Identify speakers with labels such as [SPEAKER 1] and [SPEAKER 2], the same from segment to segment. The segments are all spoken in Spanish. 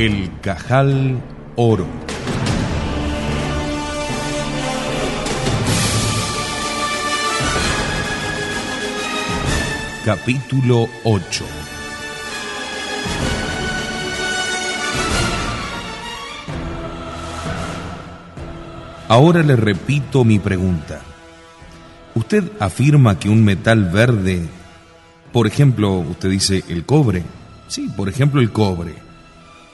[SPEAKER 1] El Cajal Oro. Capítulo 8. Ahora le repito mi pregunta. ¿Usted afirma que un metal verde, por ejemplo, usted dice el cobre? Sí, por ejemplo el cobre,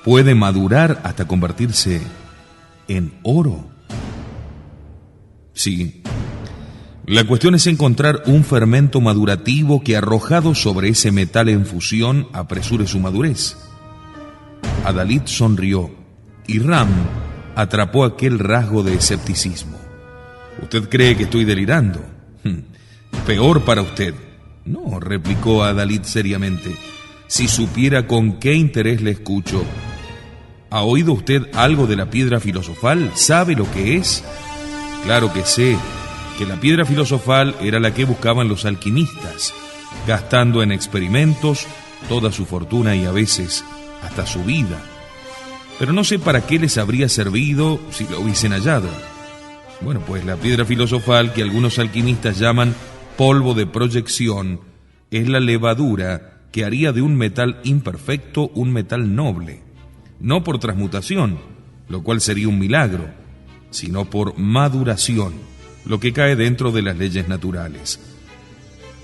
[SPEAKER 1] ¿puede madurar hasta convertirse en oro? Sí. La cuestión es encontrar un fermento madurativo que, arrojado sobre ese metal en fusión, apresure su madurez. Adalid sonrió y Ram atrapó aquel rasgo de escepticismo. ¿Usted cree que estoy delirando? Peor para usted. No, replicó Adalid seriamente. Si supiera con qué interés le escucho. ¿Ha oído usted algo de la piedra filosofal? ¿Sabe lo que es? Claro que sé, que la piedra filosofal era la que buscaban los alquimistas, gastando en experimentos toda su fortuna y a veces hasta su vida. Pero no sé para qué les habría servido si lo hubiesen hallado. Bueno, pues la piedra filosofal, que algunos alquimistas llaman polvo de proyección, es la levadura que haría de un metal imperfecto un metal noble, no por transmutación, lo cual sería un milagro, sino por maduración, lo que cae dentro de las leyes naturales.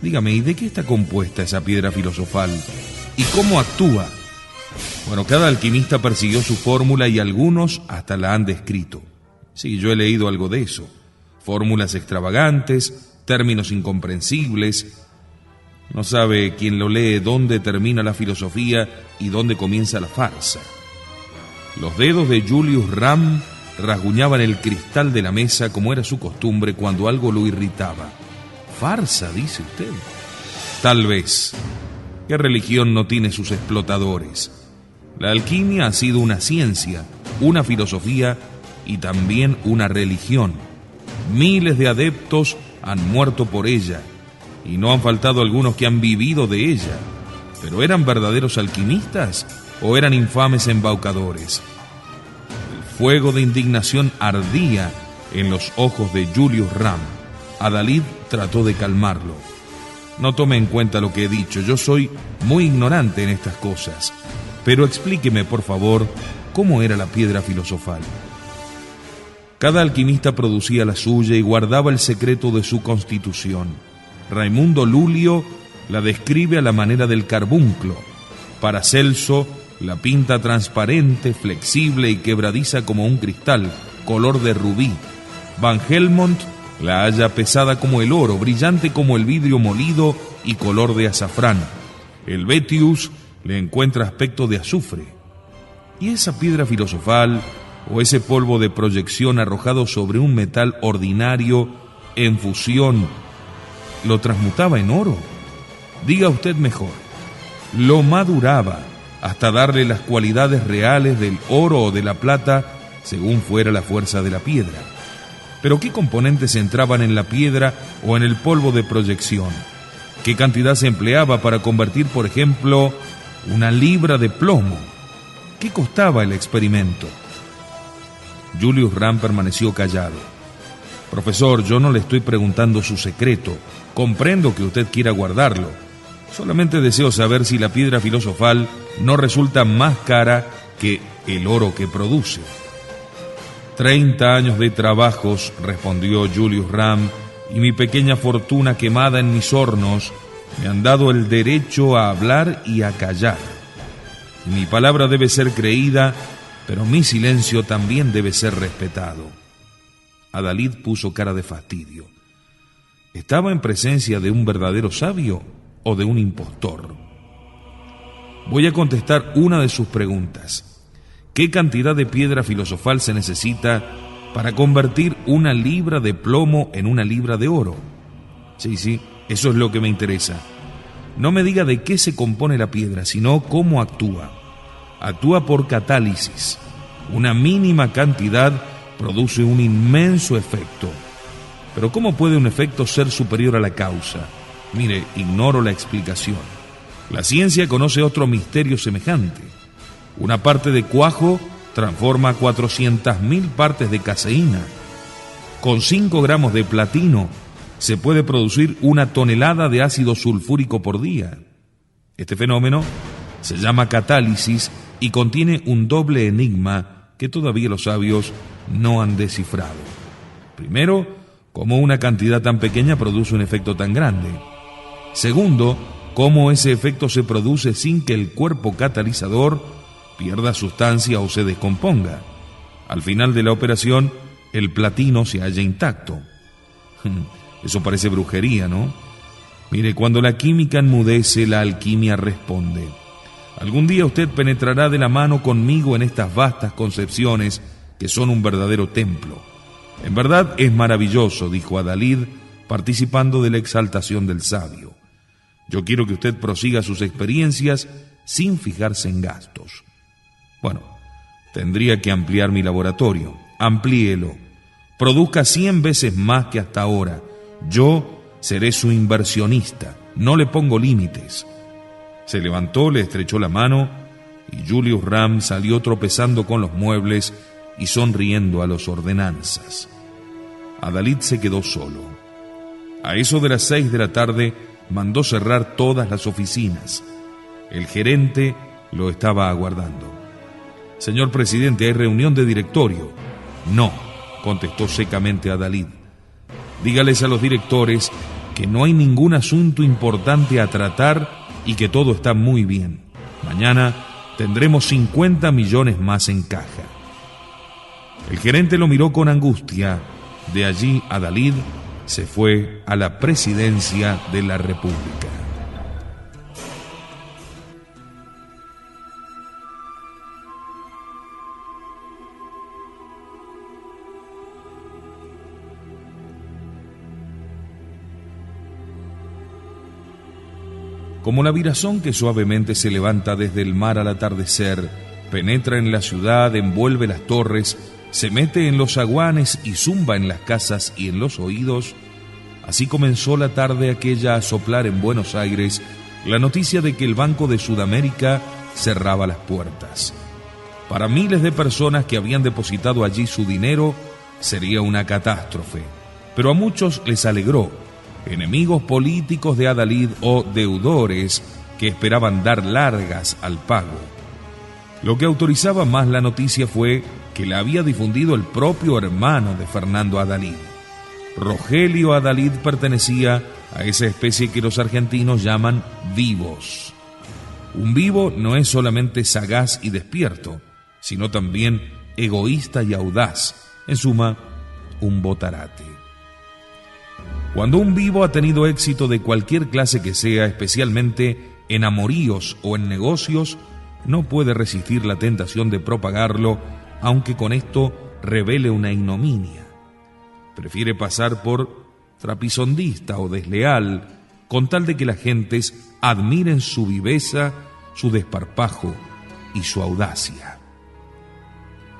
[SPEAKER 1] Dígame, ¿y de qué está compuesta esa piedra filosofal? ¿Y cómo actúa? Bueno, cada alquimista persiguió su fórmula y algunos hasta la han descrito. Sí, yo he leído algo de eso. Fórmulas extravagantes, términos incomprensibles. No sabe quien lo lee dónde termina la filosofía y dónde comienza la farsa. Los dedos de Julius Ram rasguñaban el cristal de la mesa como era su costumbre cuando algo lo irritaba. ¿Farsa, dice usted? Tal vez. ¿Qué religión no tiene sus explotadores? La alquimia ha sido una ciencia, una filosofía y también una religión. Miles de adeptos han muerto por ella, y no han faltado algunos que han vivido de ella. ¿Pero eran verdaderos alquimistas o eran infames embaucadores? El fuego de indignación ardía en los ojos de Julius Ram. Adalid trató de calmarlo. No tome en cuenta lo que he dicho, yo soy muy ignorante en estas cosas. Pero explíqueme, por favor, cómo era la piedra filosofal. Cada alquimista producía la suya y guardaba el secreto de su constitución. Raimundo Lulio la describe a la manera del carbunclo. Paracelso la pinta transparente, flexible y quebradiza como un cristal, color de rubí. Van Helmont la halla pesada como el oro, brillante como el vidrio molido y color de azafrán. Helvetius le encuentra aspecto de azufre. ¿Y esa piedra filosofal o ese polvo de proyección arrojado sobre un metal ordinario en fusión lo transmutaba en oro? Diga usted mejor. Lo maduraba hasta darle las cualidades reales del oro o de la plata según fuera la fuerza de la piedra. Pero ¿qué componentes entraban en la piedra o en el polvo de proyección? ¿Qué cantidad se empleaba para convertir, por ejemplo, una libra de plomo? ¿Qué costaba el experimento? Julius Ram permaneció callado. Profesor, yo no le estoy preguntando su secreto. Comprendo que usted quiera guardarlo. Solamente deseo saber si la piedra filosofal no resulta más cara que el oro que produce. 30 años de trabajos, respondió Julius Ram, y mi pequeña fortuna quemada en mis hornos me han dado el derecho a hablar y a callar. Mi palabra debe ser creída, pero mi silencio también debe ser respetado. Adalid puso cara de fastidio. ¿Estaba en presencia de un verdadero sabio o de un impostor? Voy a contestar una de sus preguntas. ¿Qué cantidad de piedra filosofal se necesita para convertir una libra de plomo en una libra de oro? Sí, eso es lo que me interesa. No me diga de qué se compone la piedra, sino cómo actúa. Actúa por catálisis. Una mínima cantidad produce un inmenso efecto. Pero ¿cómo puede un efecto ser superior a la causa? Mire, ignoro la explicación. La ciencia conoce otro misterio semejante. Una parte de cuajo transforma 400.000 partes de caseína. Con 5 gramos de platino se puede producir 1 tonelada de ácido sulfúrico por día. Este fenómeno se llama catálisis y contiene un doble enigma que todavía los sabios no han descifrado. Primero, cómo una cantidad tan pequeña produce un efecto tan grande. Segundo, cómo ese efecto se produce sin que el cuerpo catalizador pierda sustancia o se descomponga. Al final de la operación, el platino se halla intacto. Eso parece brujería, ¿no? Mire, cuando la química enmudece, la alquimia responde. Algún día usted penetrará de la mano conmigo en estas vastas concepciones que son un verdadero templo. En verdad es maravilloso, dijo Adalid, participando de la exaltación del sabio. Yo quiero que usted prosiga sus experiencias sin fijarse en gastos. Bueno, tendría que ampliar mi laboratorio. Amplíelo. Produzca 100 veces más que hasta ahora. Yo seré su inversionista. No le pongo límites. Se levantó, le estrechó la mano y Julius Ram salió tropezando con los muebles y sonriendo a las ordenanzas. Adalid se quedó solo. A eso de las 6 de la tarde mandó cerrar todas las oficinas. El gerente lo estaba aguardando. Señor presidente, ¿hay reunión de directorio? No, contestó secamente Adalid. Dígales a los directores que no hay ningún asunto importante a tratar y que todo está muy bien. Mañana tendremos 50 millones más en caja. El gerente lo miró con angustia. De allí Adalid se fue a la presidencia de la República. Como la virazón que suavemente se levanta desde el mar al atardecer, penetra en la ciudad, envuelve las torres, se mete en los zaguanes y zumba en las casas y en los oídos, así comenzó la tarde aquella a soplar en Buenos Aires la noticia de que el Banco de Sudamérica cerraba las puertas. Para miles de personas que habían depositado allí su dinero, sería una catástrofe, pero a muchos les alegró. Enemigos políticos de Adalid o deudores que esperaban dar largas al pago. Lo que autorizaba más la noticia fue que la había difundido el propio hermano de Fernando Adalid. Rogelio Adalid pertenecía a esa especie que los argentinos llaman vivos. Un vivo no es solamente sagaz y despierto, sino también egoísta y audaz, en suma, un botarate. Cuando un vivo ha tenido éxito de cualquier clase que sea, especialmente en amoríos o en negocios, no puede resistir la tentación de propagarlo, aunque con esto revele una ignominia. Prefiere pasar por trapisondista o desleal, con tal de que las gentes admiren su viveza, su desparpajo y su audacia.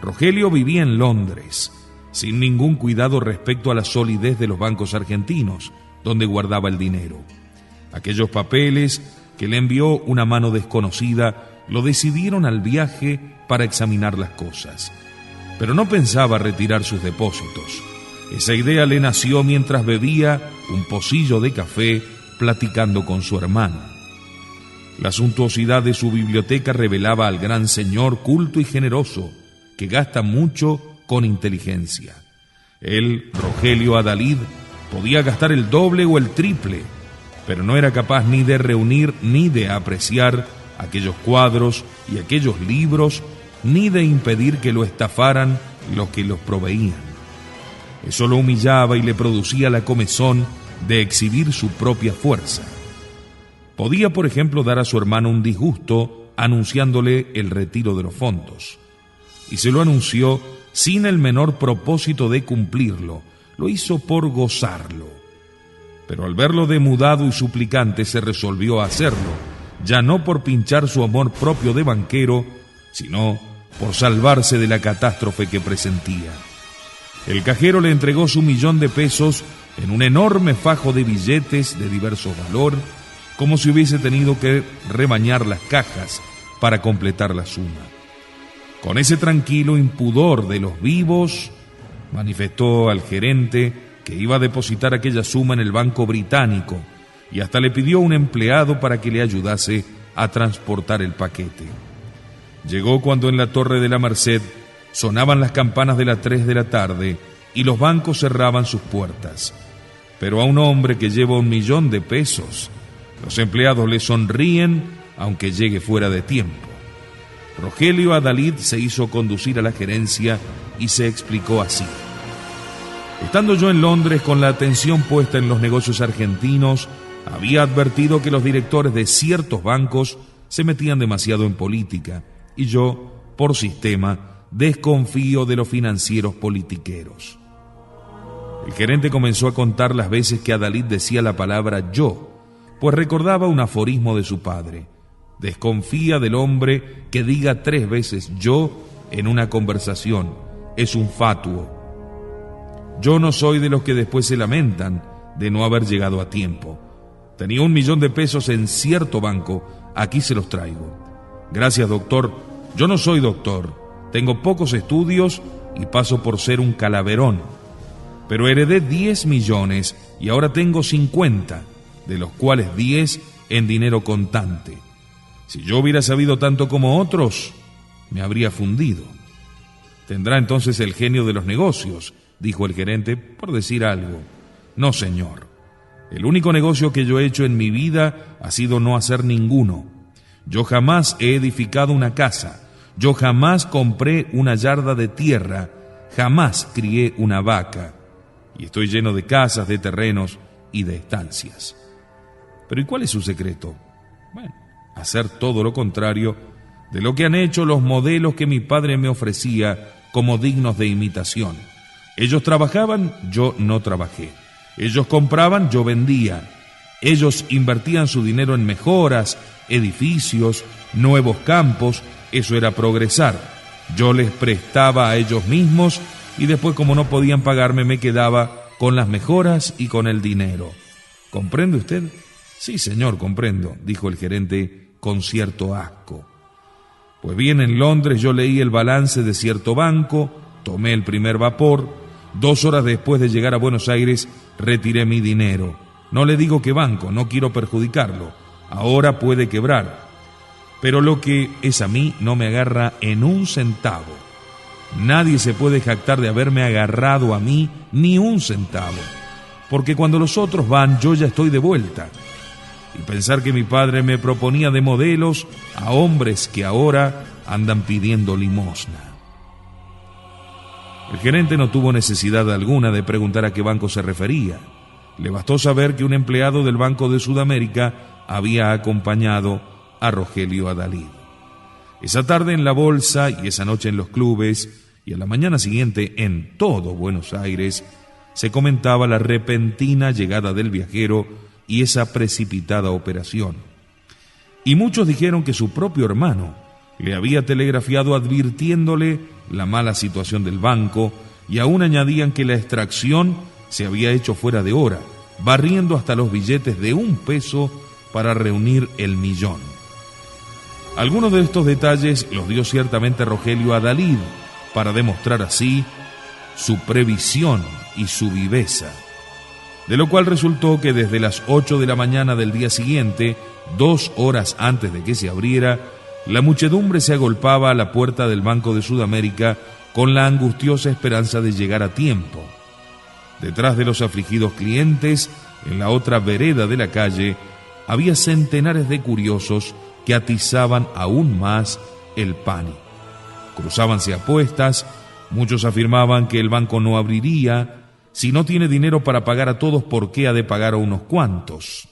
[SPEAKER 1] Rogelio vivía en Londres, sin ningún cuidado respecto a la solidez de los bancos argentinos, donde guardaba el dinero. Aquellos papeles que le envió una mano desconocida lo decidieron al viaje para examinar las cosas. Pero no pensaba retirar sus depósitos. Esa idea le nació mientras bebía un pocillo de café platicando con su hermano. La suntuosidad de su biblioteca revelaba al gran señor culto y generoso, que gasta mucho con inteligencia. Él, Rogelio Adalid, podía gastar el doble o el triple, pero no era capaz ni de reunir ni de apreciar aquellos cuadros y aquellos libros, ni de impedir que lo estafaran los que los proveían. Eso lo humillaba y le producía la comezón de exhibir su propia fuerza. Podía, por ejemplo, dar a su hermano un disgusto anunciándole el retiro de los fondos. Y se lo anunció sin el menor propósito de cumplirlo, lo hizo por gozarlo. Pero al verlo demudado y suplicante se resolvió a hacerlo, ya no por pinchar su amor propio de banquero, sino por salvarse de la catástrofe que presentía. El cajero le entregó su 1.000.000 de pesos en un enorme fajo de billetes de diverso valor, como si hubiese tenido que rebañar las cajas para completar la suma. Con ese tranquilo impudor de los vivos, manifestó al gerente que iba a depositar aquella suma en el banco británico y hasta le pidió a un empleado para que le ayudase a transportar el paquete. Llegó cuando en la Torre de la Merced sonaban las campanas de las 3 de la tarde y los bancos cerraban sus puertas. Pero a un hombre que lleva 1 millón de pesos, los empleados le sonríen aunque llegue fuera de tiempo. Rogelio Adalid se hizo conducir a la gerencia y se explicó así: estando yo en Londres con la atención puesta en los negocios argentinos, había advertido que los directores de ciertos bancos se metían demasiado en política y yo, por sistema, desconfío de los financieros politiqueros. El gerente comenzó a contar las veces que Adalid decía la palabra yo, pues recordaba un aforismo de su padre: desconfía del hombre que diga 3 veces yo en una conversación, es un fatuo. Yo no soy de los que después se lamentan de no haber llegado a tiempo. Tenía 1 millón de pesos en cierto banco, aquí se los traigo. Gracias, doctor. Yo no soy doctor, tengo pocos estudios y paso por ser un calaverón. Pero heredé 10 millones y ahora tengo 50, de los cuales 10 en dinero contante. Si yo hubiera sabido tanto como otros, me habría fundido. Tendrá entonces el genio de los negocios, dijo el gerente, por decir algo. No, señor. El único negocio que yo he hecho en mi vida ha sido no hacer ninguno. Yo jamás he edificado una casa, yo jamás compré una yarda de tierra, jamás crié una vaca. Y estoy lleno de casas, de terrenos y de estancias. Pero ¿y cuál es su secreto? Bueno, hacer todo lo contrario de lo que han hecho los modelos que mi padre me ofrecía como dignos de imitación. Ellos trabajaban, yo no trabajé. Ellos compraban, yo vendía. Ellos invertían su dinero en mejoras, edificios, nuevos campos. Eso era progresar. Yo les prestaba a ellos mismos y después, como no podían pagarme, me quedaba con las mejoras y con el dinero. ¿Comprende usted? Sí, señor, comprendo, dijo el gerente con cierto asco. Pues bien, en Londres yo leí el balance de cierto banco, tomé el primer vapor, 2 horas después de llegar a Buenos Aires retiré mi dinero. No le digo qué banco, no quiero perjudicarlo, ahora puede quebrar. Pero lo que es a mí no me agarra en 1 centavo. Nadie se puede jactar de haberme agarrado a mí ni 1 centavo, porque cuando los otros van yo ya estoy de vuelta. Y pensar que mi padre me proponía de modelos a hombres que ahora andan pidiendo limosna. El gerente no tuvo necesidad alguna de preguntar a qué banco se refería. Le bastó saber que un empleado del Banco de Sudamérica había acompañado a Rogelio Adalid. Esa tarde en la bolsa y esa noche en los clubes y a la mañana siguiente en todo Buenos Aires se comentaba la repentina llegada del viajero y esa precipitada operación. Y muchos dijeron que su propio hermano le había telegrafiado advirtiéndole la mala situación del banco y aún añadían que la extracción se había hecho fuera de hora, barriendo hasta los billetes de 1 peso para reunir el millón. Algunos de estos detalles los dio ciertamente Rogelio Adalid para demostrar así su previsión y su viveza. De lo cual resultó que desde las 8 de la mañana del día siguiente, 2 horas antes de que se abriera, la muchedumbre se agolpaba a la puerta del Banco de Sudamérica con la angustiosa esperanza de llegar a tiempo. Detrás de los afligidos clientes, en la otra vereda de la calle, había centenares de curiosos que atizaban aún más el pánico. Cruzábanse apuestas, muchos afirmaban que el banco no abriría. Si no tiene dinero para pagar a todos, ¿por qué ha de pagar a unos cuantos?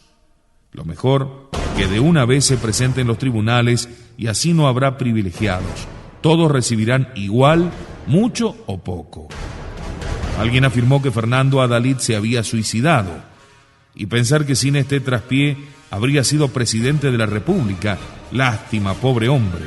[SPEAKER 1] Lo mejor, que de una vez se presenten los tribunales y así no habrá privilegiados. Todos recibirán igual, mucho o poco. Alguien afirmó que Fernando Adalid se había suicidado, y pensar que sin este traspié habría sido presidente de la República. Lástima, pobre hombre.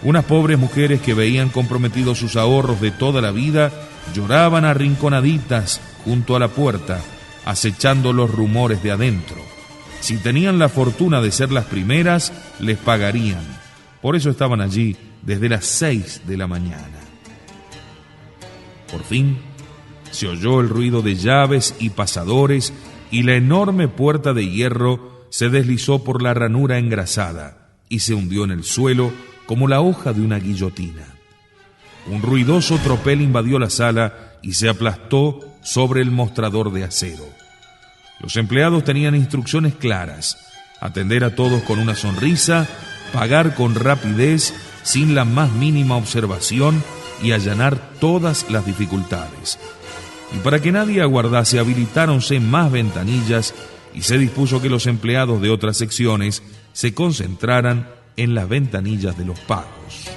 [SPEAKER 1] Unas pobres mujeres que veían comprometidos sus ahorros de toda la vida lloraban arrinconaditas junto a la puerta, acechando los rumores de adentro. Si tenían la fortuna de ser las primeras, les pagarían. Por eso estaban allí, desde las 6 de la mañana. Por fin, se oyó el ruido de llaves y pasadores y la enorme puerta de hierro se deslizó por la ranura engrasada y se hundió en el suelo como la hoja de una guillotina. Un ruidoso tropel invadió la sala y se aplastó sobre el mostrador de acero. Los empleados tenían instrucciones claras: atender a todos con una sonrisa, pagar con rapidez, sin la más mínima observación, y allanar todas las dificultades. Y para que nadie aguardase, habilitáronse más ventanillas y se dispuso que los empleados de otras secciones se concentraran en las ventanillas de los pagos.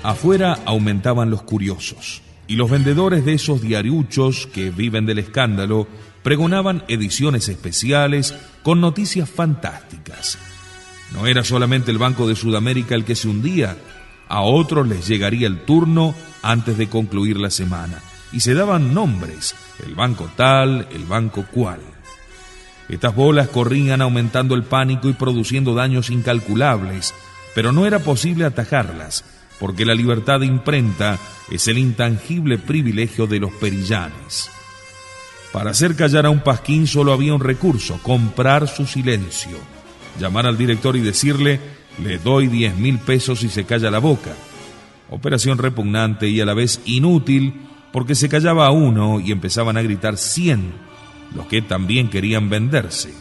[SPEAKER 1] Afuera aumentaban los curiosos, y los vendedores de esos diariuchos que viven del escándalo pregonaban ediciones especiales con noticias fantásticas. No era solamente el Banco de Sudamérica el que se hundía, a otros les llegaría el turno antes de concluir la semana, y se daban nombres: el banco tal, el banco cual. Estas bolas corrían aumentando el pánico y produciendo daños incalculables, pero no era posible atajarlas, porque la libertad de imprenta es el intangible privilegio de los perillanes. Para hacer callar a un pasquín solo había un recurso: comprar su silencio. Llamar al director y decirle: le doy 10.000 pesos si se calla la boca. Operación repugnante y a la vez inútil, porque se callaba a uno y empezaban a gritar 100 los que también querían venderse.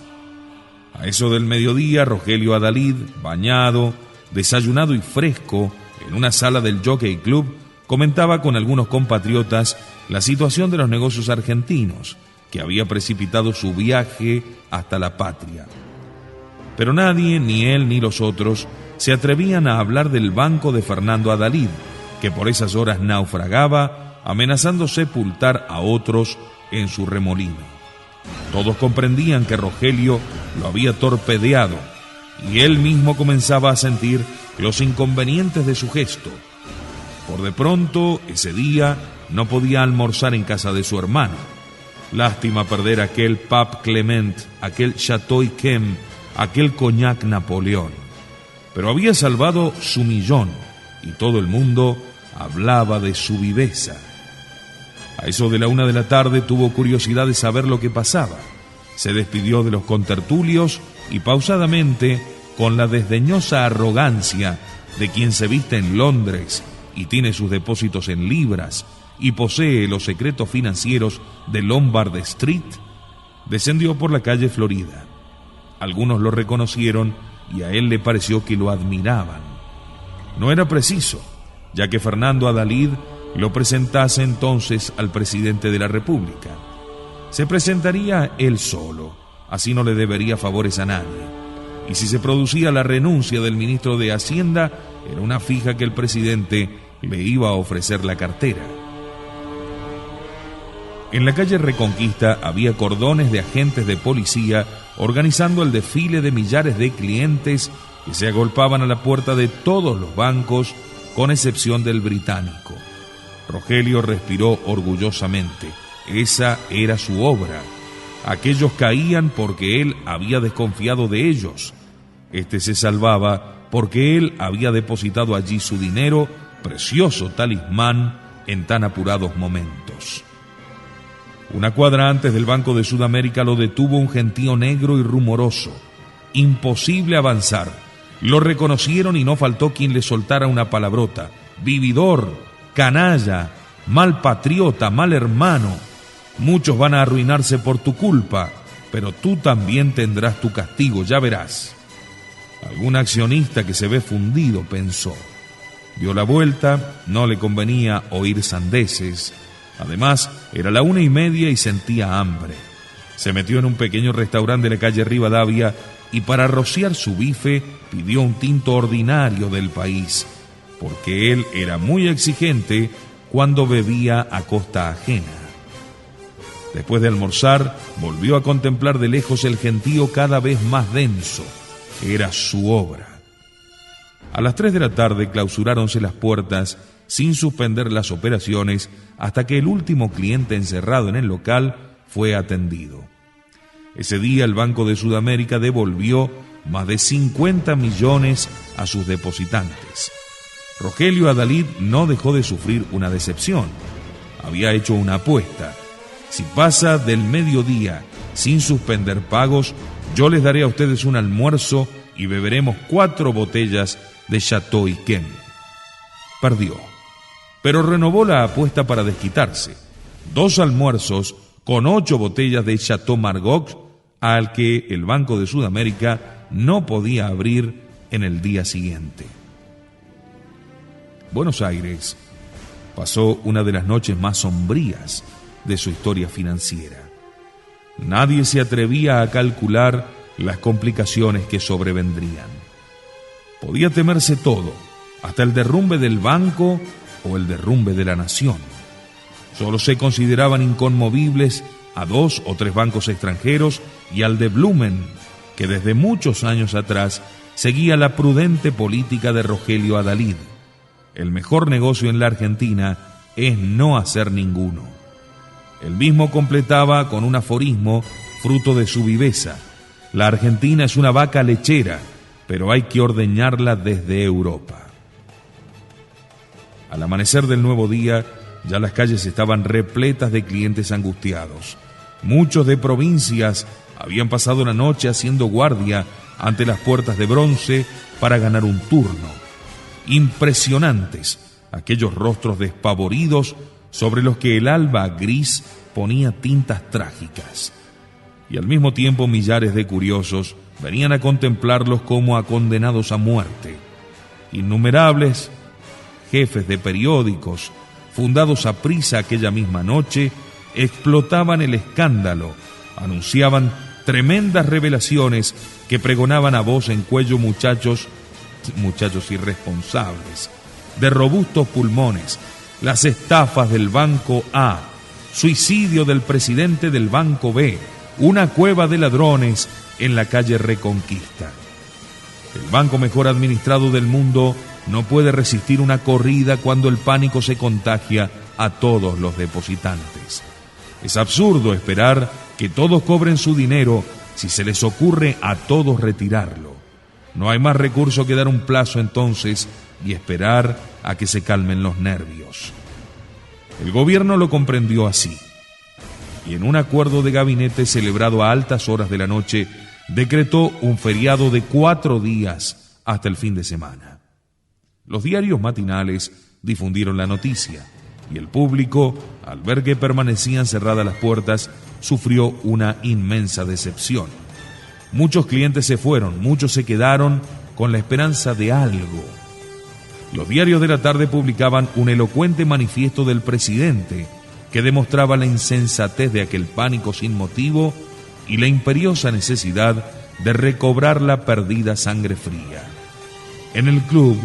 [SPEAKER 1] A eso del mediodía, Rogelio Adalid, bañado, desayunado y fresco, en una sala del Jockey Club, comentaba con algunos compatriotas la situación de los negocios argentinos, que había precipitado su viaje hasta la patria. Pero nadie, ni él ni los otros, se atrevían a hablar del banco de Fernando Adalid, que por esas horas naufragaba, amenazando sepultar a otros en su remolino. Todos comprendían que Rogelio lo había torpedeado, y él mismo comenzaba a sentir los inconvenientes de su gesto. Por de pronto, ese día, no podía almorzar en casa de su hermano. Lástima perder aquel Pape Clement, aquel Chateau Yquem, aquel Cognac Napoleón. Pero había salvado su millón, y todo el mundo hablaba de su viveza. A eso de la 1 de la tarde tuvo curiosidad de saber lo que pasaba. Se despidió de los contertulios y pausadamente, con la desdeñosa arrogancia de quien se viste en Londres y tiene sus depósitos en libras y posee los secretos financieros de Lombard Street, descendió por la calle Florida. Algunos lo reconocieron y a él le pareció que lo admiraban. No era preciso, ya que Fernando Adalid lo presentase entonces al presidente de la República. Se presentaría él solo, así no le debería favores a nadie. Y si se producía la renuncia del ministro de Hacienda, era una fija que el presidente le iba a ofrecer la cartera. En la calle Reconquista había cordones de agentes de policía organizando el desfile de millares de clientes que se agolpaban a la puerta de todos los bancos, con excepción del británico. Rogelio respiró orgullosamente. Esa era su obra. Aquellos caían porque él había desconfiado de ellos. Este se salvaba porque él había depositado allí su dinero, precioso talismán en tan apurados momentos. Una cuadra antes del Banco de Sudamérica lo detuvo un gentío negro y rumoroso. Imposible avanzar. Lo reconocieron y no faltó quien le soltara una palabrota: vividor, canalla, mal patriota, mal hermano. Muchos van a arruinarse por tu culpa, pero tú también tendrás tu castigo, ya verás. Algún accionista que se ve fundido, pensó. Dio la vuelta, no le convenía oír sandeces. Además, era la 1:30 y sentía hambre. Se metió en un pequeño restaurante de la calle Rivadavia y para rociar su bife pidió un tinto ordinario del país, porque él era muy exigente cuando bebía a costa ajena. Después de almorzar, volvió a contemplar de lejos el gentío cada vez más denso. Era su obra. A las 3 de la tarde clausuráronse las puertas sin suspender las operaciones hasta que el último cliente encerrado en el local fue atendido. Ese día el Banco de Sudamérica devolvió más de 50 millones a sus depositantes. Rogelio Adalid no dejó de sufrir una decepción. Había hecho una apuesta. Si pasa del mediodía sin suspender pagos, yo les daré a ustedes un almuerzo y beberemos 4 botellas de Chateau Yquem. Perdió, pero renovó la apuesta para desquitarse. 2 almuerzos con 8 botellas de Chateau Margaux, al que el Banco de Sudamérica no podía abrir en el día siguiente. Buenos Aires pasó una de las noches más sombrías de su historia financiera. Nadie se atrevía a calcular las complicaciones que sobrevendrían. Podía temerse todo, hasta el derrumbe del banco o el derrumbe de la nación. Solo se consideraban inconmovibles a 2 o 3 bancos extranjeros y al de Blumen, que desde muchos años atrás seguía la prudente política de Rogelio Adalid. El mejor negocio en la Argentina es no hacer ninguno. Él mismo completaba con un aforismo fruto de su viveza: la Argentina es una vaca lechera, pero hay que ordeñarla desde Europa. Al amanecer del nuevo día, ya las calles estaban repletas de clientes angustiados. Muchos de provincias habían pasado la noche haciendo guardia ante las puertas de bronce para ganar un turno. Impresionantes aquellos rostros despavoridos sobre los que el alba gris ponía tintas trágicas. Y al mismo tiempo millares de curiosos venían a contemplarlos como a condenados a muerte. Innumerables jefes de periódicos, fundados a prisa aquella misma noche, explotaban el escándalo, anunciaban tremendas revelaciones que pregonaban a voz en cuello muchachos irresponsables, de robustos pulmones, las estafas del Banco A, suicidio del presidente del Banco B, una cueva de ladrones en la calle Reconquista. El banco mejor administrado del mundo no puede resistir una corrida cuando el pánico se contagia a todos los depositantes. Es absurdo esperar que todos cobren su dinero si se les ocurre a todos retirarlo. No hay más recurso que dar un plazo entonces y esperar a que se calmen los nervios. El gobierno lo comprendió así, y en un acuerdo de gabinete celebrado a altas horas de la noche, decretó un feriado de 4 días hasta el fin de semana. Los diarios matinales difundieron la noticia, y el público, al ver que permanecían cerradas las puertas, sufrió una inmensa decepción. Muchos clientes se fueron, muchos se quedaron con la esperanza de algo. Los diarios de la tarde publicaban un elocuente manifiesto del presidente que demostraba la insensatez de aquel pánico sin motivo y la imperiosa necesidad de recobrar la perdida sangre fría. En el club,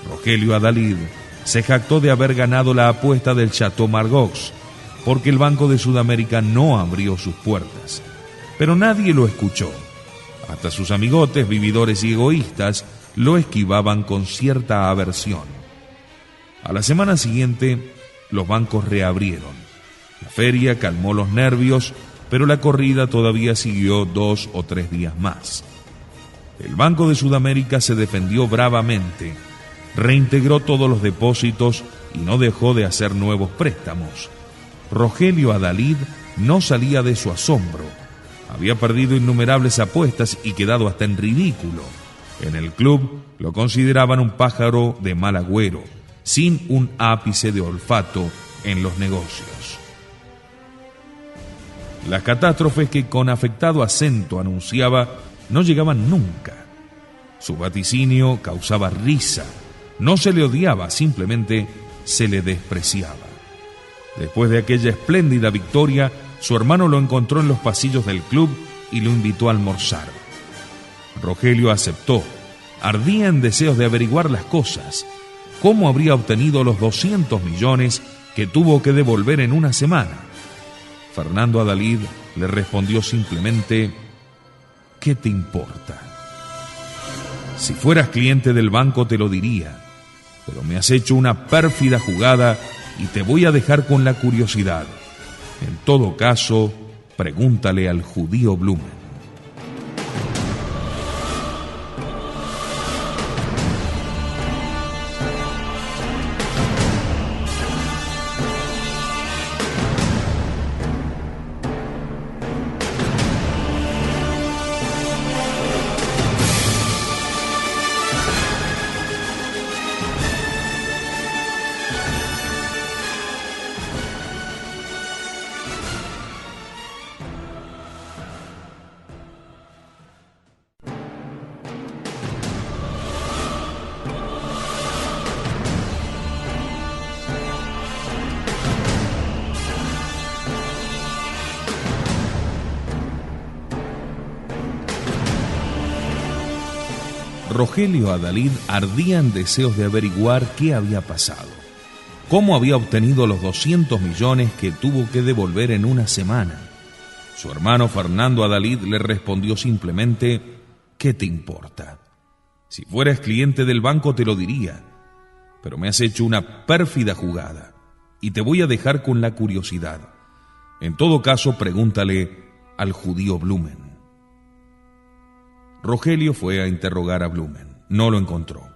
[SPEAKER 1] Rogelio Adalid se jactó de haber ganado la apuesta del Chateau Margaux, porque el Banco de Sudamérica no abrió sus puertas. Pero nadie lo escuchó. Hasta sus amigotes, vividores y egoístas, lo esquivaban con cierta aversión. A la semana siguiente, los bancos reabrieron. La feria calmó los nervios, pero la corrida todavía siguió 2 o 3 días más. El Banco de Sudamérica se defendió bravamente, reintegró todos los depósitos y no dejó de hacer nuevos préstamos. Rogelio Adalid no salía de su asombro. Había perdido innumerables apuestas y quedado hasta en ridículo. En el club lo consideraban un pájaro de mal agüero, sin un ápice de olfato en los negocios. Las catástrofes que con afectado acento anunciaba no llegaban nunca. Su vaticinio causaba risa. No se le odiaba, simplemente se le despreciaba. Después de aquella espléndida victoria, su hermano lo encontró en los pasillos del club y lo invitó a almorzar. Rogelio aceptó. Ardía en deseos de averiguar las cosas. ¿Cómo habría obtenido los 200 millones que tuvo que devolver en una semana? Fernando Adalid le respondió simplemente: ¿qué te importa? Si fueras cliente del banco te lo diría, pero me has hecho una pérfida jugada y te voy a dejar con la curiosidad. En todo caso, Pregúntale al judío Blumen. Rogelio y Adalid ardían deseos de averiguar qué había pasado, cómo había obtenido los 200 millones que tuvo que devolver en una semana. Su hermano Fernando Adalid le respondió simplemente: ¿qué te importa? Si fueras cliente del banco te lo diría, pero me has hecho una pérfida jugada y te voy a dejar con la curiosidad. En todo caso, pregúntale al judío Blumen. Rogelio fue a interrogar a Blumen. No lo encontró.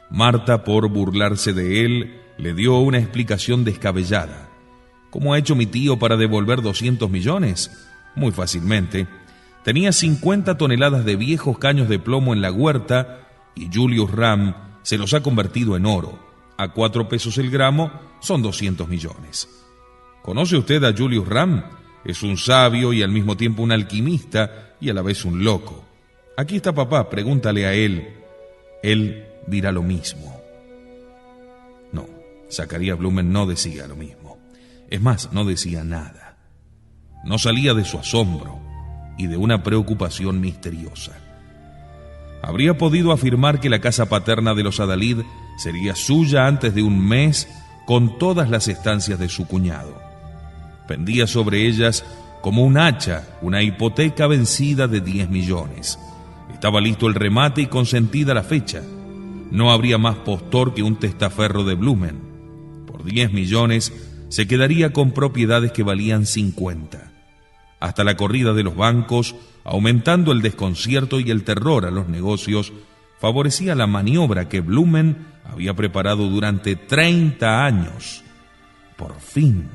[SPEAKER 1] Marta, por burlarse de él, le dio una explicación descabellada. ¿Cómo ha hecho mi tío para devolver 200 millones? Muy fácilmente. Tenía 50 toneladas de viejos caños de plomo en la huerta y Julius Ram se los ha convertido en oro. A 4 pesos el gramo son 200 millones. ¿Conoce usted a Julius Ram? Es un sabio y al mismo tiempo un alquimista y a la vez un loco. Aquí está papá, pregúntale a él. Él dirá lo mismo. No, Zacarías Blumen no decía lo mismo. Es más, no decía nada. No salía de su asombro y de una preocupación misteriosa. Habría podido afirmar que la casa paterna de los Adalid sería suya antes de un mes, con todas las estancias de su cuñado. Pendía sobre ellas como un hacha una hipoteca vencida de 10 millones. Estaba listo el remate y consentida la fecha. No habría más postor que un testaferro de Blumen. Por 10 millones se quedaría con propiedades que valían 50. Hasta la corrida de los bancos, aumentando el desconcierto y el terror a los negocios, favorecía la maniobra que Blumen había preparado durante 30 años. Por fin.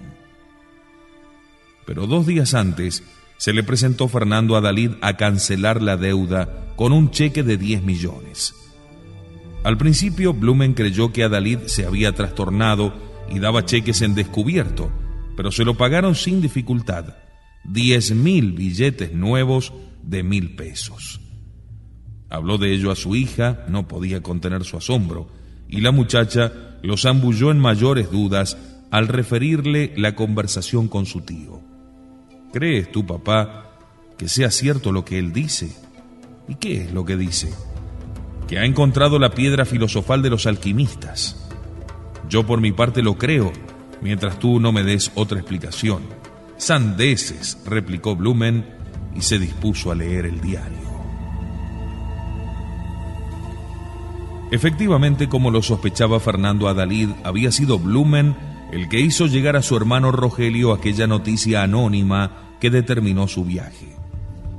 [SPEAKER 1] Pero 2 días antes se le presentó Fernando Adalid a cancelar la deuda con un cheque de 10 millones. Al principio, Blumen creyó que Adalid se había trastornado y daba cheques en descubierto, pero se lo pagaron sin dificultad: 10.000 billetes nuevos de 1.000 pesos. Habló de ello a su hija, no podía contener su asombro, y la muchacha lo zambulló en mayores dudas al referirle la conversación con su tío. ¿Crees tú, papá, que sea cierto lo que él dice? ¿Y qué es lo que dice? Que ha encontrado la piedra filosofal de los alquimistas. Yo por mi parte lo creo, mientras tú no me des otra explicación. Sandeces, replicó Blumen y se dispuso a leer el diario. Efectivamente, como lo sospechaba Fernando Adalid, había sido Blumen el que hizo llegar a su hermano Rogelio aquella noticia anónima que determinó su viaje.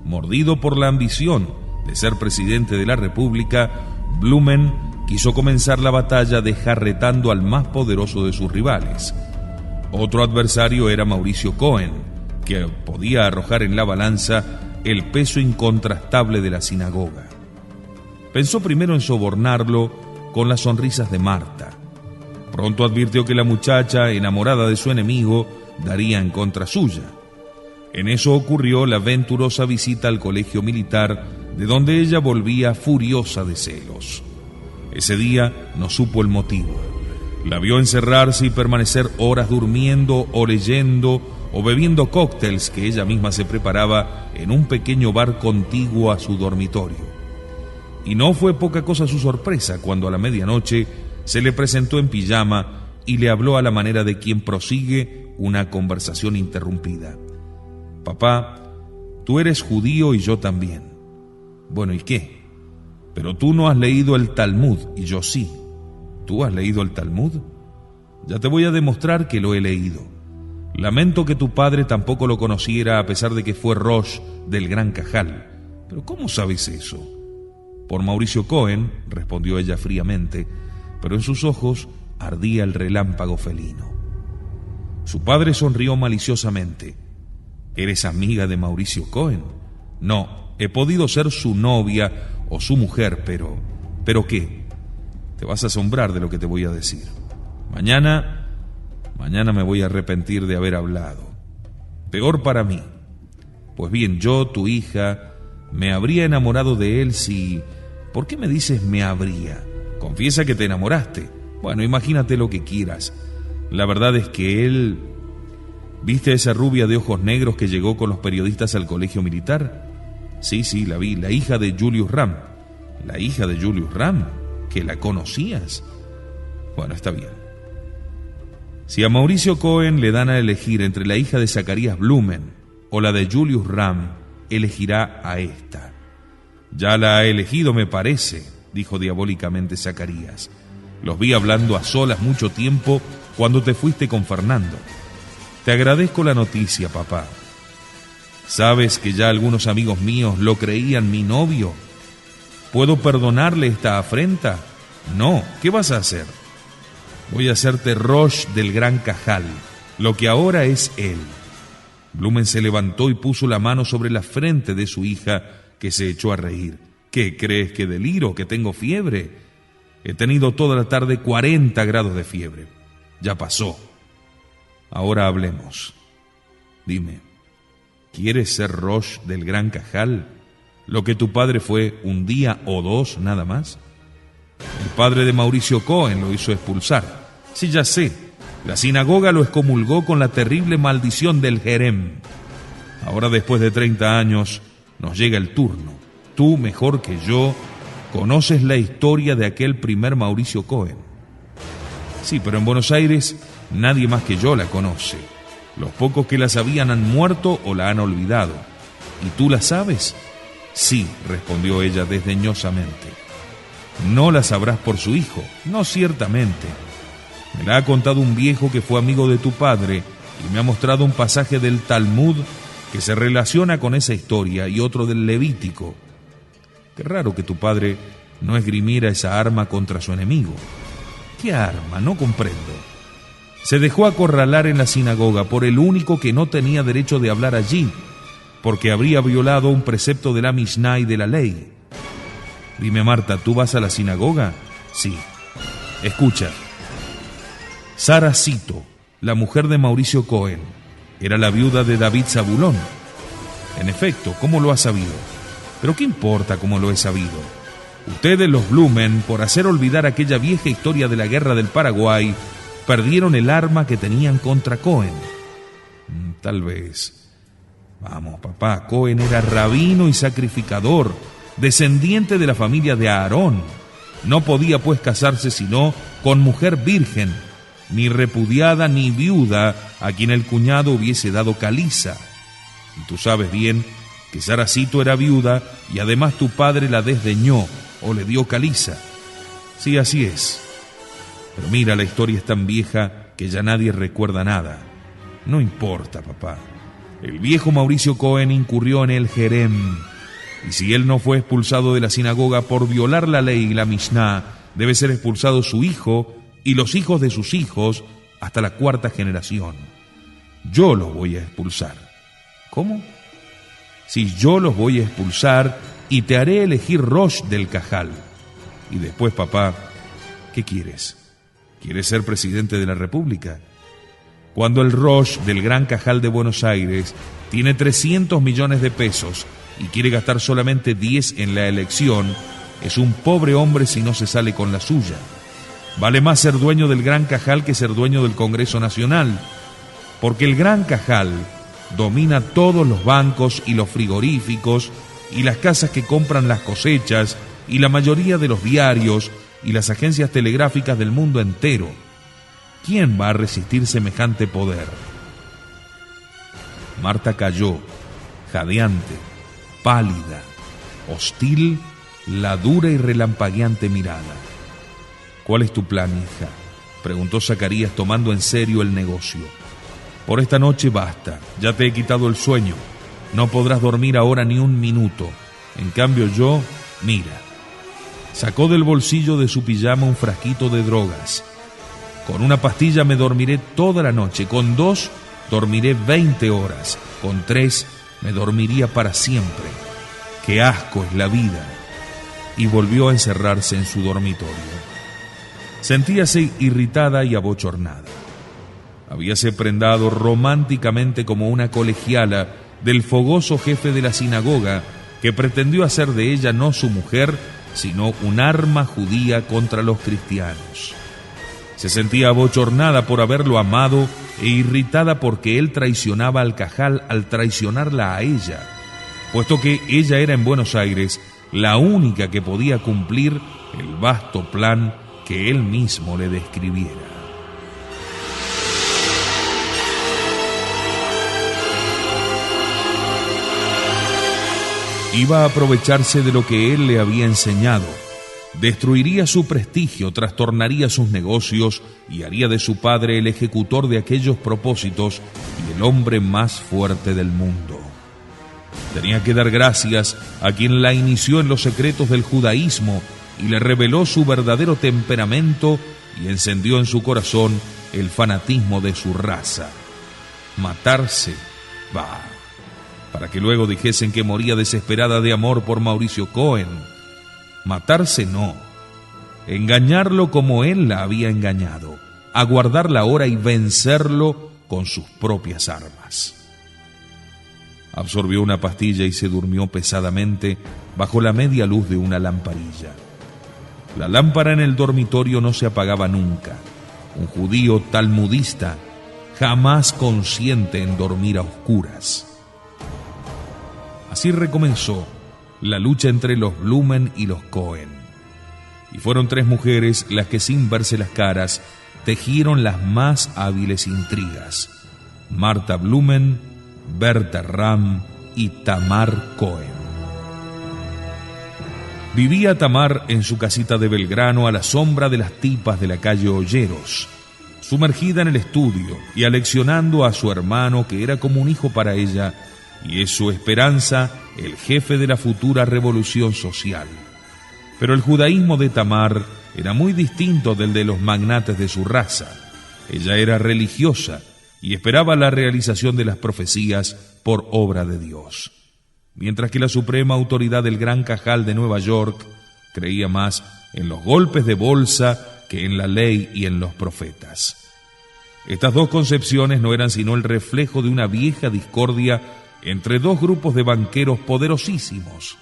[SPEAKER 1] Mordido por la ambición de ser presidente de la República, Blumen quiso comenzar la batalla desjarretando al más poderoso de sus rivales. Otro adversario era Mauricio Cohen, que podía arrojar en la balanza el peso incontrastable de la sinagoga. Pensó primero en sobornarlo con las sonrisas de Marta. Pronto advirtió que la muchacha, enamorada de su enemigo, daría en contra suya. En eso ocurrió la venturosa visita al colegio militar, de donde ella volvía furiosa de celos. Ese día no supo el motivo. La vio encerrarse y permanecer horas durmiendo o leyendo o bebiendo cócteles que ella misma se preparaba en un pequeño bar contiguo a su dormitorio. Y no fue poca cosa su sorpresa cuando a la medianoche se le presentó en pijama y le habló a la manera de quien prosigue una conversación interrumpida. Papá, tú eres judío y yo también. Bueno, ¿y qué? Pero tú no has leído el Talmud y yo sí. ¿Tú has leído el Talmud? Ya te voy a demostrar que lo he leído. Lamento que tu padre tampoco lo conociera a pesar de que fue Roche del Gran Cajal. ¿Pero cómo sabes eso? Por Mauricio Cohen, respondió ella fríamente, pero en sus ojos ardía el relámpago felino. Su padre sonrió maliciosamente. ¿Eres amiga de Mauricio Cohen? No, he podido ser su novia o su mujer, pero... ¿Pero qué? Te vas a asombrar de lo que te voy a decir. Mañana me voy a arrepentir de haber hablado. Peor para mí. Pues bien, yo, tu hija, me habría enamorado de él si... ¿Por qué me dices me habría? Confiesa que te enamoraste. Bueno, imagínate lo que quieras. La verdad es que él... ¿Viste a esa rubia de ojos negros que llegó con los periodistas al colegio militar? Sí, la vi, la hija de Julius Ram. ¿La hija de Julius Ram? ¿Que la conocías? Bueno, está bien. Si a Mauricio Cohen le dan a elegir entre la hija de Zacarías Blumen o la de Julius Ram, elegirá a esta. Ya la ha elegido, me parece, dijo diabólicamente Zacarías. Los vi hablando a solas mucho tiempo cuando te fuiste con Fernando. Te agradezco la noticia, papá. ¿Sabes que ya algunos amigos míos lo creían mi novio? ¿Puedo perdonarle esta afrenta? No, ¿qué vas a hacer? Voy a hacerte Roche del Gran Cajal, lo que ahora es él. Blumen se levantó y puso la mano sobre la frente de su hija, que se echó a reír. ¿Qué crees, que deliro, que tengo fiebre? He tenido toda la tarde 40 grados de fiebre. Ya pasó. Ahora hablemos. Dime, ¿quieres ser Roche del Gran Cajal? ¿Lo que tu padre fue un día o dos nada más? El padre de Mauricio Cohen lo hizo expulsar. Sí, ya sé. La sinagoga lo excomulgó con la terrible maldición del Jerem. Ahora, después de 30 años, nos llega el turno. Tú, mejor que yo, conoces la historia de aquel primer Mauricio Cohen. Sí, pero en Buenos Aires nadie más que yo la conoce. Los pocos que la sabían han muerto o la han olvidado. ¿Y tú la sabes? Sí, respondió ella desdeñosamente. No la sabrás por su hijo. No, ciertamente. Me la ha contado un viejo que fue amigo de tu padre y me ha mostrado un pasaje del Talmud que se relaciona con esa historia y otro del Levítico. Qué raro que tu padre no esgrimiera esa arma contra su enemigo. ¿Qué arma? No comprendo. Se dejó acorralar en la sinagoga por el único que no tenía derecho de hablar allí, porque habría violado un precepto de la Mishnah y de la ley. Dime, Marta, ¿tú vas a la sinagoga? Sí. Escucha. Sara Cito, la mujer de Mauricio Cohen, era la viuda de David Zabulón. En efecto, ¿cómo lo has sabido? Pero ¿qué importa cómo lo he sabido? Ustedes, los Blumen, por hacer olvidar aquella vieja historia de la guerra del Paraguay, perdieron el arma que tenían contra Cohen. Tal vez. Vamos, papá, Cohen era rabino y sacrificador, descendiente de la familia de Aarón. No podía pues casarse sino con mujer virgen, ni repudiada ni viuda a quien el cuñado hubiese dado caliza. Y tú sabes bien que Sara Cito era viuda y además tu padre la desdeñó o le dio caliza. Sí, así es. Pero mira, la historia es tan vieja que ya nadie recuerda nada. No importa, papá. El viejo Mauricio Cohen incurrió en el Jerem, y si él no fue expulsado de la sinagoga por violar la ley y la Mishnah, debe ser expulsado su hijo y los hijos de sus hijos hasta la 4ª generación. Yo los voy a expulsar. ¿Cómo? Si yo los voy a expulsar y te haré elegir Roche del Cajal. Y después, papá, ¿qué quieres? ¿Quieres ser presidente de la República? Cuando el Roche del Gran Cajal de Buenos Aires tiene 300 millones de pesos y quiere gastar solamente 10 en la elección, es un pobre hombre si no se sale con la suya. Vale más ser dueño del Gran Cajal que ser dueño del Congreso Nacional, porque el Gran Cajal domina todos los bancos y los frigoríficos y las casas que compran las cosechas y la mayoría de los diarios y las agencias telegráficas del mundo entero. ¿Quién va a resistir semejante poder? Marta calló, jadeante, pálida, hostil, la dura y relampagueante mirada. ¿Cuál es tu plan, hija?, preguntó Zacarías tomando en serio el negocio. Por esta noche basta, ya te he quitado el sueño. No podrás dormir ahora ni un minuto. En cambio yo, mira». Sacó del bolsillo de su pijama un frasquito de drogas. «Con una pastilla me dormiré toda la noche, con 2 dormiré 20 horas, con 3 me dormiría para siempre. ¡Qué asco es la vida!». Y volvió a encerrarse en su dormitorio. Sentíase irritada y abochornada. Habíase prendado románticamente como una colegiala del fogoso jefe de la sinagoga, que pretendió hacer de ella no su mujer, sino un arma judía contra los cristianos. Se sentía abochornada por haberlo amado e irritada porque él traicionaba al Cajal al traicionarla a ella, puesto que ella era en Buenos Aires la única que podía cumplir el vasto plan que él mismo le describiera. Iba a aprovecharse de lo que él le había enseñado. Destruiría su prestigio, trastornaría sus negocios y haría de su padre el ejecutor de aquellos propósitos y el hombre más fuerte del mundo. Tenía que dar gracias a quien la inició en los secretos del judaísmo y le reveló su verdadero temperamento y encendió en su corazón el fanatismo de su raza. Matarse, bah, para que luego dijesen que moría desesperada de amor por Mauricio Cohen. Matarse no, engañarlo como él la había engañado, aguardar la hora y vencerlo con sus propias armas. Absorbió una pastilla y se durmió pesadamente bajo la media luz de una lamparilla. La lámpara en el dormitorio no se apagaba nunca. Un judío talmudista, jamás consciente en dormir a oscuras. Así recomenzó la lucha entre los Blumen y los Cohen. Y fueron 3 mujeres las que, sin verse las caras, tejieron las más hábiles intrigas: Marta Blumen, Berta Ram y Tamar Cohen. Vivía Tamar en su casita de Belgrano a la sombra de las tipas de la calle Olleros, sumergida en el estudio y aleccionando a su hermano, que era como un hijo para ella, y es su esperanza el jefe de la futura revolución social. Pero el judaísmo de Tamar era muy distinto del de los magnates de su raza. Ella era religiosa y esperaba la realización de las profecías por obra de Dios, mientras que la suprema autoridad del Gran Cajal de Nueva York creía más en los golpes de bolsa que en la ley y en los profetas. Estas 2 concepciones no eran sino el reflejo de una vieja discordia entre 2 grupos de banqueros poderosísimos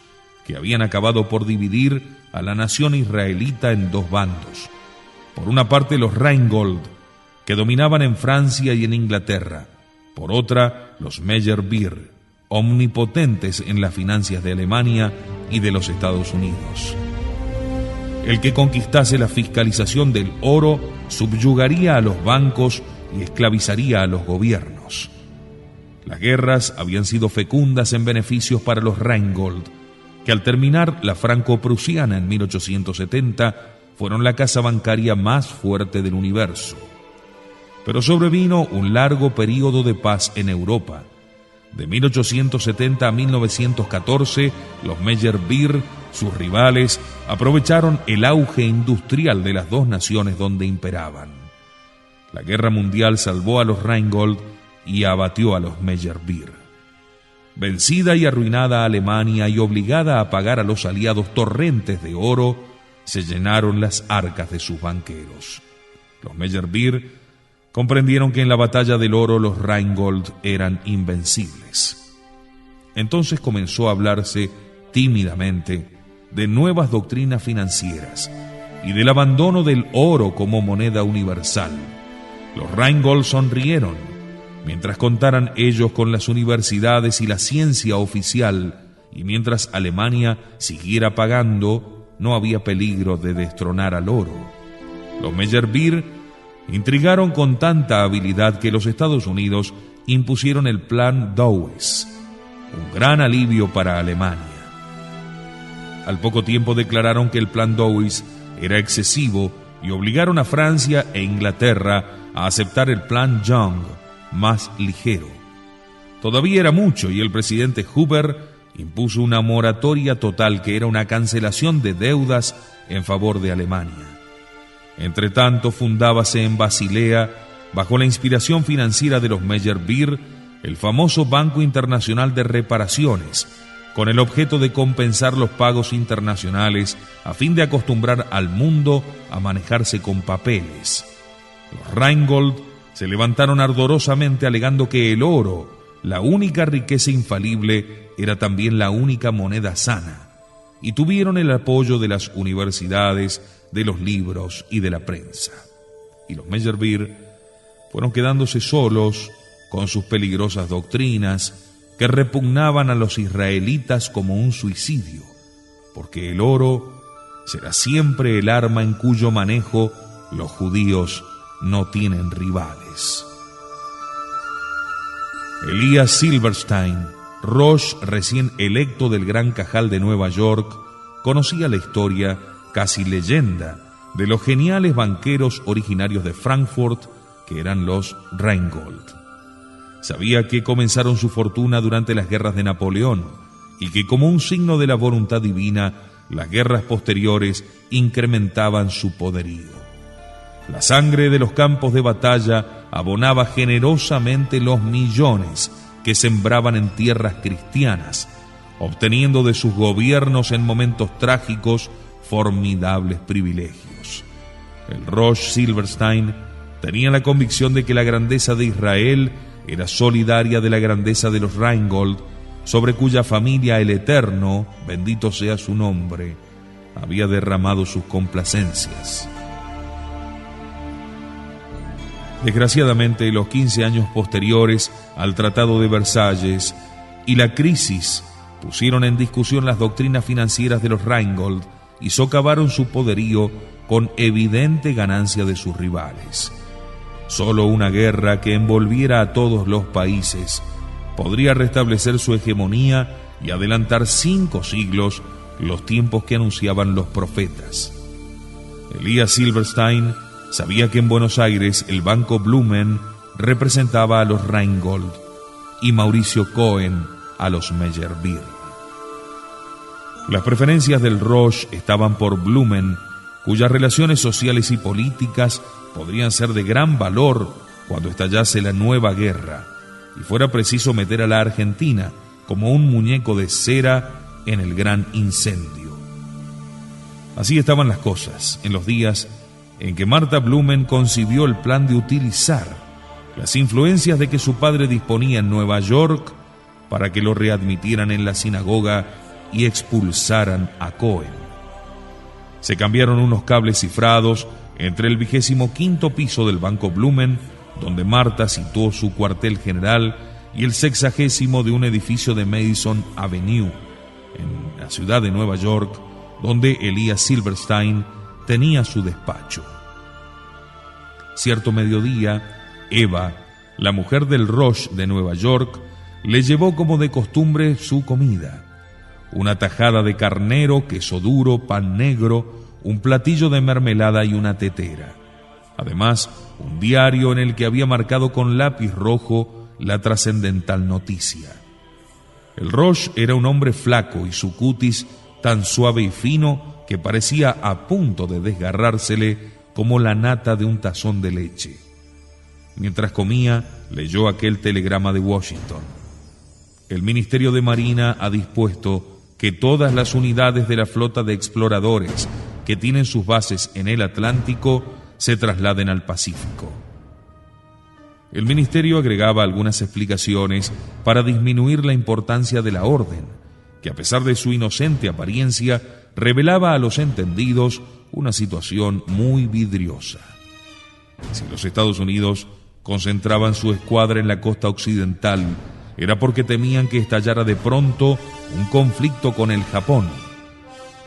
[SPEAKER 1] que habían acabado por dividir a la nación israelita en 2 bandos. Por una parte, los Rheingold, que dominaban en Francia y en Inglaterra; por otra, los Meyerbeer, omnipotentes en las finanzas de Alemania y de los Estados Unidos. El que conquistase la fiscalización del oro subyugaría a los bancos y esclavizaría a los gobiernos. Las guerras habían sido fecundas en beneficios para los Rheingold, que al terminar la franco-prusiana en 1870 fueron la casa bancaria más fuerte del universo. Pero sobrevino un largo período de paz en Europa. De 1870 a 1914, los Meyerbeer, sus rivales, aprovecharon el auge industrial de las 2 naciones donde imperaban. La guerra mundial salvó a los Rheingold y abatió a los Meyerbeer. Vencida y arruinada Alemania y obligada a pagar a los aliados torrentes de oro, se llenaron las arcas de sus banqueros. Los Meyerbeer comprendieron que en la batalla del oro los Rheingold eran invencibles. Entonces comenzó a hablarse tímidamente de nuevas doctrinas financieras y del abandono del oro como moneda universal. Los Rheingold sonrieron, mientras contaran ellos con las universidades y la ciencia oficial, y mientras Alemania siguiera pagando, no había peligro de destronar al oro. Los Meyerbeer intrigaron con tanta habilidad que los Estados Unidos impusieron el Plan Dawes, un gran alivio para Alemania. Al poco tiempo declararon que el Plan Dawes era excesivo y obligaron a Francia e Inglaterra a aceptar el Plan Young, más ligero. Todavía era mucho y el presidente Hoover impuso una moratoria total, que era una cancelación de deudas en favor de Alemania. Entretanto, fundábase en Basilea, bajo la inspiración financiera de los Meyerbeer, el famoso Banco Internacional de Reparaciones, con el objeto de compensar los pagos internacionales a fin de acostumbrar al mundo a manejarse con papeles. Los Rheingold se levantaron ardorosamente alegando que el oro, la única riqueza infalible, era también la única moneda sana, y tuvieron el apoyo de las universidades, de los libros y de la prensa. Y los Meyerbeer fueron quedándose solos con sus peligrosas doctrinas que repugnaban a los israelitas como un suicidio, porque el oro será siempre el arma en cuyo manejo los judíos no tienen rivales. Elías Silberstein, Roche recién electo del Gran Cajal de Nueva York, conocía la historia, casi leyenda, de los geniales banqueros originarios de Frankfurt, que eran los Rheingold. Sabía que comenzaron su fortuna durante las guerras de Napoleón y que, como un signo de la voluntad divina, las guerras posteriores incrementaban su poderío. La sangre de los campos de batalla abonaba generosamente los millones que sembraban en tierras cristianas, obteniendo de sus gobiernos en momentos trágicos formidables privilegios. El Roche Silberstein tenía la convicción de que la grandeza de Israel era solidaria de la grandeza de los Rheingold, sobre cuya familia el Eterno, bendito sea su nombre, había derramado sus complacencias. Desgraciadamente, los 15 años posteriores al Tratado de Versalles y la crisis pusieron en discusión las doctrinas financieras de los Rheingold y socavaron su poderío con evidente ganancia de sus rivales. Solo una guerra que envolviera a todos los países podría restablecer su hegemonía y adelantar 5 siglos los tiempos que anunciaban los profetas. Elías Silberstein sabía que en Buenos Aires el Banco Blumen representaba a los Rheingold y Mauricio Cohen a los Meyerbeer. Las preferencias del Roche estaban por Blumen, cuyas relaciones sociales y políticas podrían ser de gran valor cuando estallase la nueva guerra y fuera preciso meter a la Argentina como un muñeco de cera en el gran incendio. Así estaban las cosas en los días en que Martha Blumen concibió el plan de utilizar las influencias de que su padre disponía en Nueva York para que lo readmitieran en la sinagoga y expulsaran a Cohen. Se cambiaron unos cables cifrados entre el 25º piso del Banco Blumen, donde Martha situó su cuartel general, y el 60º de un edificio de Madison Avenue, en la ciudad de Nueva York, donde Elías Silberstein tenía su despacho. Cierto mediodía, Eva, la mujer del Roche de Nueva York, le llevó como de costumbre su comida: una tajada de carnero, queso duro, pan negro, un platillo de mermelada y una tetera. Además, un diario en el que había marcado con lápiz rojo la trascendental noticia. El Roche era un hombre flaco y su cutis tan suave y fino que parecía a punto de desgarrársele como la nata de un tazón de leche. Mientras comía, leyó aquel telegrama de Washington: el Ministerio de Marina ha dispuesto que todas las unidades de la flota de exploradores que tienen sus bases en el Atlántico se trasladen al Pacífico. El ministerio agregaba algunas explicaciones para disminuir la importancia de la orden, que a pesar de su inocente apariencia, revelaba a los entendidos una situación muy vidriosa. Si los Estados Unidos concentraban su escuadra en la costa occidental, era porque temían que estallara de pronto un conflicto con el Japón.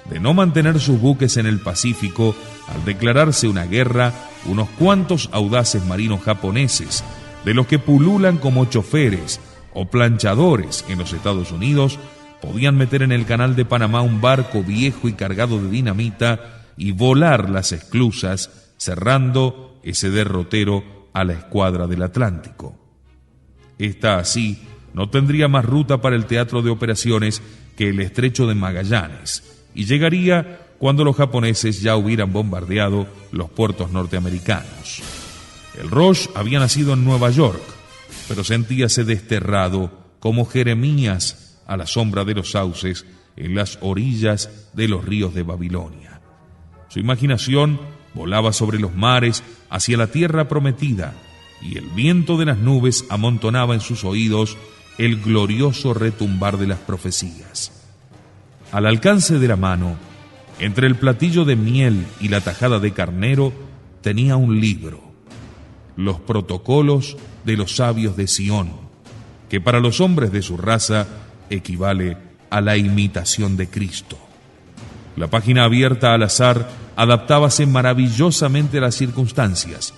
[SPEAKER 1] De no mantener sus buques en el Pacífico, al declararse una guerra, unos cuantos audaces marinos japoneses, de los que pululan como choferes o planchadores en los Estados Unidos, podían meter en el canal de Panamá un barco viejo y cargado de dinamita y volar las esclusas, cerrando ese derrotero a la escuadra del Atlántico. Esta así no tendría más ruta para el teatro de operaciones que el estrecho de Magallanes, y llegaría cuando los japoneses ya hubieran bombardeado los puertos norteamericanos. El Roche había nacido en Nueva York, pero sentíase desterrado como Jeremías a la sombra de los sauces en las orillas de los ríos de Babilonia. Su imaginación volaba sobre los mares hacia la tierra prometida, y el viento de las nubes amontonaba en sus oídos el glorioso retumbar de las profecías. Al alcance de la mano, entre el platillo de miel y la tajada de carnero, tenía un libro, los protocolos de los sabios de Sión, que para los hombres de su raza equivale a la imitación de Cristo. La página abierta al azar adaptábase maravillosamente a las circunstancias.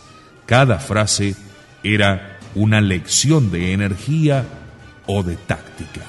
[SPEAKER 1] Cada frase era una lección de energía o de táctica.